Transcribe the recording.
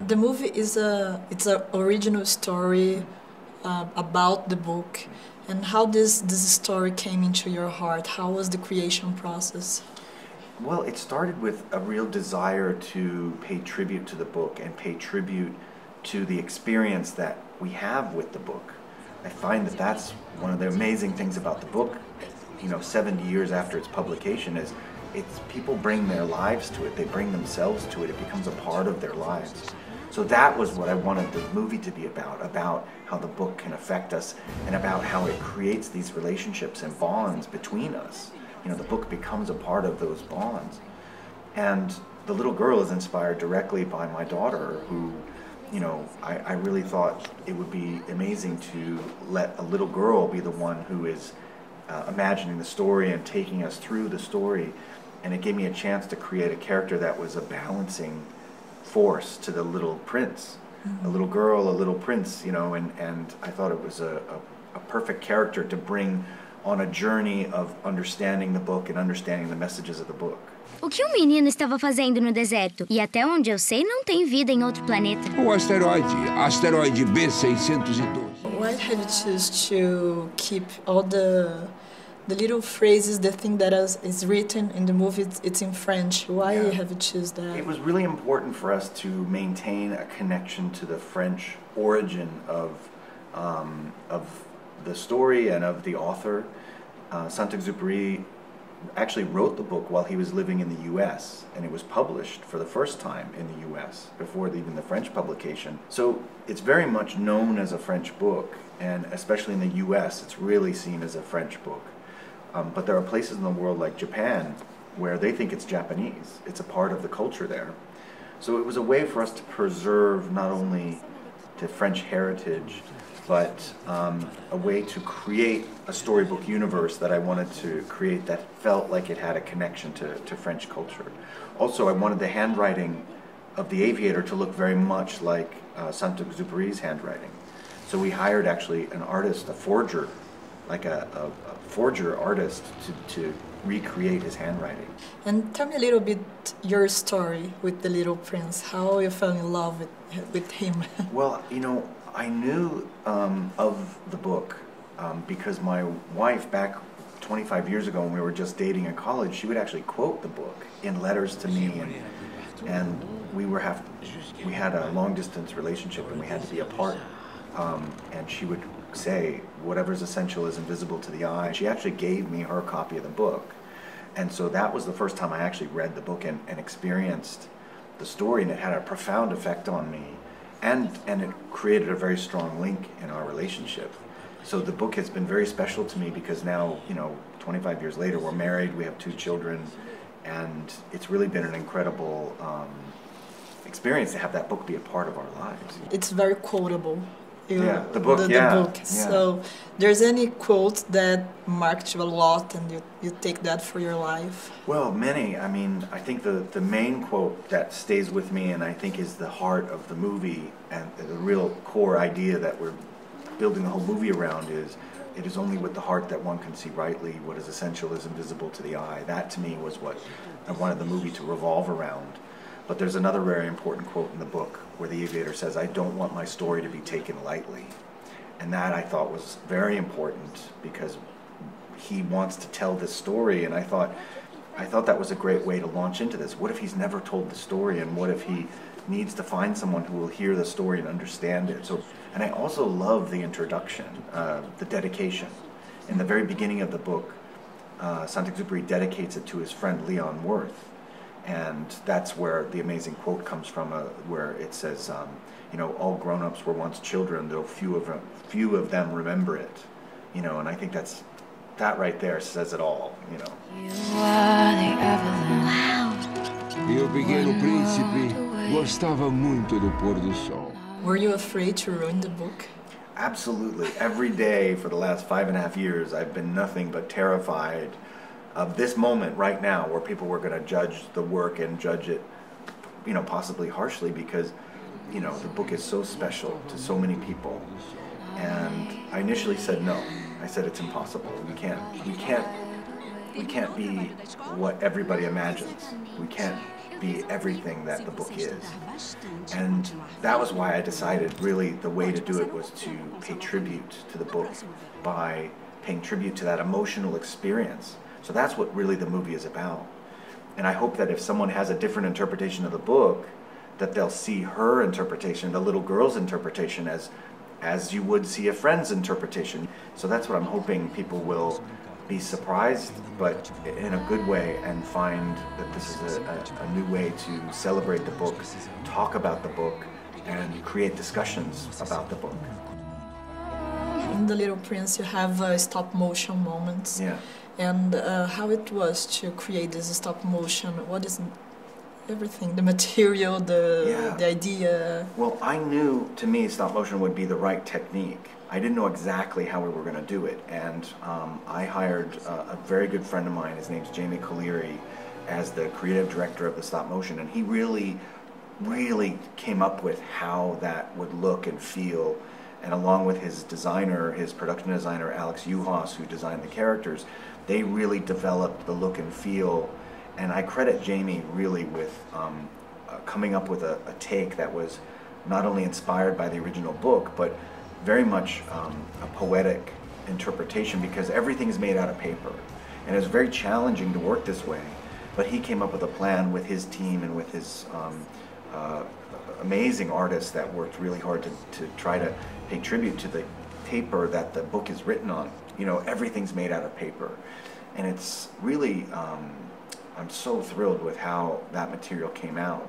The movie is it's an original story about the book. And how this story came into your heart? How was the creation process? Well, it started with a real desire to pay tribute to the book and pay tribute to the experience that we have with the book. I find that that's one of the amazing things about the book, 70 years after its publication, is it's people bring their lives to it, they bring themselves to it, it becomes a part of their lives. So that was what I wanted the movie to be about how the book can affect us and about how it creates these relationships and bonds between us. The book becomes a part of those bonds. And the little girl is inspired directly by my daughter, who, I really thought it would be amazing to let a little girl be the one who is imagining the story and taking us through the story. And it gave me a chance to create a character that was a balancing force to the little prince. A little girl, a little prince, and I thought it was a perfect character to bring on a journey of understanding the book and understanding the messages of the book. O que menino estava fazendo no deserto? E até onde eu sei, não tem vida em outro planeta. O asteroide B-612. Why have you choose to keep all the little phrases, the thing that is written in the movie, it's in French? Why have you choose that? It was really important for us to maintain a connection to the French origin of the story and of the author. Saint-Exupéry actually wrote the book while he was living in the U.S. and it was published for the first time in the U.S. before even the French publication. So it's very much known as a French book, and especially in the U.S. it's really seen as a French book. But there are places in the world like Japan where they think it's Japanese. It's a part of the culture there. So it was a way for us to preserve not only the French heritage, but a way to create a storybook universe that I wanted to create that felt like it had a connection to French culture. Also, I wanted the handwriting of the aviator to look very much like Saint-Exupéry's handwriting. So we hired actually an artist, a forger, like a forger artist to recreate his handwriting. And tell me a little bit your story with the little prince, how you fell in love with him. Well, I knew of the book because my wife, back 25 years ago when we were just dating in college, she would actually quote the book in letters to me, and we had a long distance relationship and we had to be apart, and she would say, whatever's essential is invisible to the eye. She actually gave me her copy of the book, and so that was the first time I actually read the book and experienced the story, and it had a profound effect on me. And it created a very strong link in our relationship. So the book has been very special to me because now, 25 years later, we're married, we have 2 children, and it's really been an incredible experience to have that book be a part of our lives. It's very quotable. The book. So there's any quote that marked you a lot and you take that for your life? Well, many. I mean, I think the main quote that stays with me and I think is the heart of the movie and the real core idea that we're building the whole movie around is, it is only with the heart that one can see rightly. What is essential is invisible to the eye. That to me was what I wanted the movie to revolve around. But there's another very important quote in the book where the aviator says, "I don't want my story to be taken lightly." And that I thought was very important because he wants to tell this story, and I thought that was a great way to launch into this. What if he's never told the story, and what if he needs to find someone who will hear the story and understand it? So, and I also love the introduction, the dedication. In the very beginning of the book, Saint-Exupéry dedicates it to his friend Leon Worth. And that's where the amazing quote comes from, where it says, all grown-ups were once children, though few of them remember it. And I think that right there says it all. You are the E o Pequeno Príncipe gostava muito do pôr do sol. Were you afraid to ruin the book? Absolutely. Every day for the last 5.5 years, I've been nothing but terrified of this moment right now where people were going to judge the work and judge it, possibly harshly because, the book is so special to so many people. And I initially said no. I said it's impossible. We can't we can't be what everybody imagines. We can't be everything that the book is. And that was why I decided really the way to do it was to pay tribute to the book by paying tribute to that emotional experience. So that's what really the movie is about. And I hope that if someone has a different interpretation of the book, that they'll see her interpretation, the little girl's interpretation, as you would see a friend's interpretation. So that's what I'm hoping people will be surprised, but in a good way, and find that this is a new way to celebrate the book, talk about the book, and create discussions about the book. In The Little Prince, you have stop motion moments. Yeah. And how it was to create this stop motion? What is everything? The material, the idea? Well, I knew, to me, stop motion would be the right technique. I didn't know exactly how we were going to do it, and I hired a very good friend of mine, his name's Jamie Colleary, as the creative director of the stop motion, and he really came up with how that would look and feel, and along with his designer, his production designer, Alex Uhas, who designed the characters, they really developed the look and feel, and I credit Jamie really with coming up with a take that was not only inspired by the original book, but very much a poetic interpretation, because everything's made out of paper. And it's very challenging to work this way, but he came up with a plan with his team and with his amazing artists that worked really hard to try to pay tribute to the paper that the book is written on. You know, everything's made out of paper. And it's really, I'm so thrilled with how that material came out.